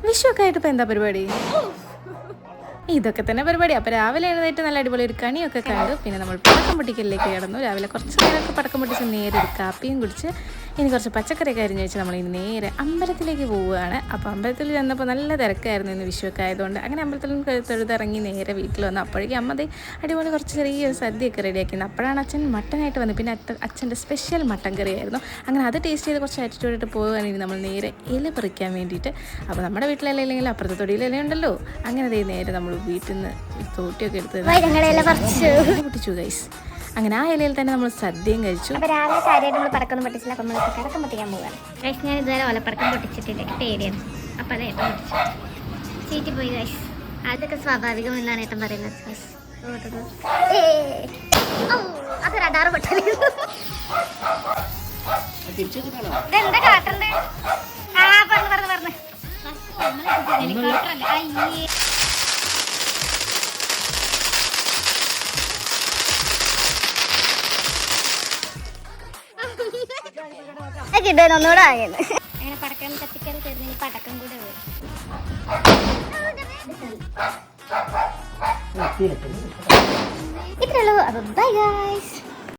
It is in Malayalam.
വിഷുവൊക്കെ ആയിട്ട് ഇപ്പോൾ എന്താ പരിപാടി? ഇതൊക്കെ തന്നെ പരിപാടി. അപ്പോൾ രാവിലെ എഴുന്നേറ്റ് നല്ല അടിപൊളി ഒരു കണിയൊക്കെ കണ്ടു. പിന്നെ നമ്മൾ പടക്കം പൊട്ടിക്കലിലേക്ക് കിടന്നു. രാവിലെ കുറച്ച് നേരമൊക്കെ പടക്കം പൊട്ടിച്ച് നേരെ ഒരു കാപ്പിയും കുടിച്ച് ഇനി കുറച്ച് പച്ചക്കറിയൊക്കെ അരിഞ്ഞ് വെച്ച് നമ്മൾ ഇനി നേരെ അമ്പലത്തിലേക്ക് പോവുകയാണ്. അപ്പോൾ അമ്പലത്തിൽ ചെന്നപ്പോൾ നല്ല തിരക്കായിരുന്നു ഇന്ന് വിഷുവൊക്കെ ആയതുകൊണ്ട്. അങ്ങനെ അമ്പലത്തിൽ തൊഴുതിറങ്ങി നേരെ വീട്ടിൽ വന്നു. അപ്പോഴേക്കും അമ്മ അടിപൊളി കുറച്ച് ചെറിയൊരു സദ്യയൊക്കെ റെഡിയാക്കിയിരുന്നു. അപ്പോഴാണ് അച്ഛൻ മട്ടനായിട്ട് വന്നത്. പിന്നെ അച്ഛൻ്റെ സ്പെഷ്യൽ മട്ടൻ കറിയായിരുന്നു. അങ്ങനെ അത് ടേസ്റ്റ് ചെയ്ത് കുറച്ച് ആറ്റിറ്റ്യൂഡിട്ട് പോവുകയാണ് ഇനി നമ്മൾ നേരെ ഇല പറിക്കാൻ വേണ്ടിയിട്ട്. അപ്പോൾ നമ്മുടെ വീട്ടിലെ ഇല ഇല്ലെങ്കിൽ അപ്പുറത്തെ തൊടിയിലെ ഇല ഉണ്ടല്ലോ. അങ്ങനെ നേരെ നമ്മൾ വീട്ടിൽ നിന്ന് തോട്ടിയൊക്കെ എടുത്ത് പൊട്ടിച്ചു ഗൈസ്. അങ്ങനെ ആ ഇലയിൽ തന്നെ നമ്മൾ സദ്യയും കഴിച്ചു. അപ്പോൾ രാവിലെ കാര്യമായിട്ട് നമ്മൾ പടക്കം പൊട്ടിച്ചില്ല. അപ്പോൾ നമ്മൾ പടക്കം പൊട്ടിക്കാൻ പോവുകയാണ് ഗൈസ്. ഞാൻ ഇതുവരെ ഓലപ്പടക്കം പൊട്ടിച്ചിട്ടില്ല, പേടിയാണ്. അപ്പോൾ അത് ഏട്ടൻ പൊട്ടിച്ചു ചീറ്റി പോയി ഗൈസ്. അതൊക്കെ സ്വാഭാവികമെന്നാണ് ഏട്ടൻ പറയുന്നത് ഗൈസ്. അത് റഡാറ് പൊട്ടല്. ഇതെന്താ കാട്ടണ്ടേ? പറഞ്ഞു കിട്ടാൻ ഒന്നുകൂടെ ആയത്. അങ്ങനെ പടക്കം കത്തിക്കൽ തീർന്ന് പടക്കം കൂടെ ഇത്രയുള്ളൂ. അപ്പോൾ ബൈ ഗൈസ്.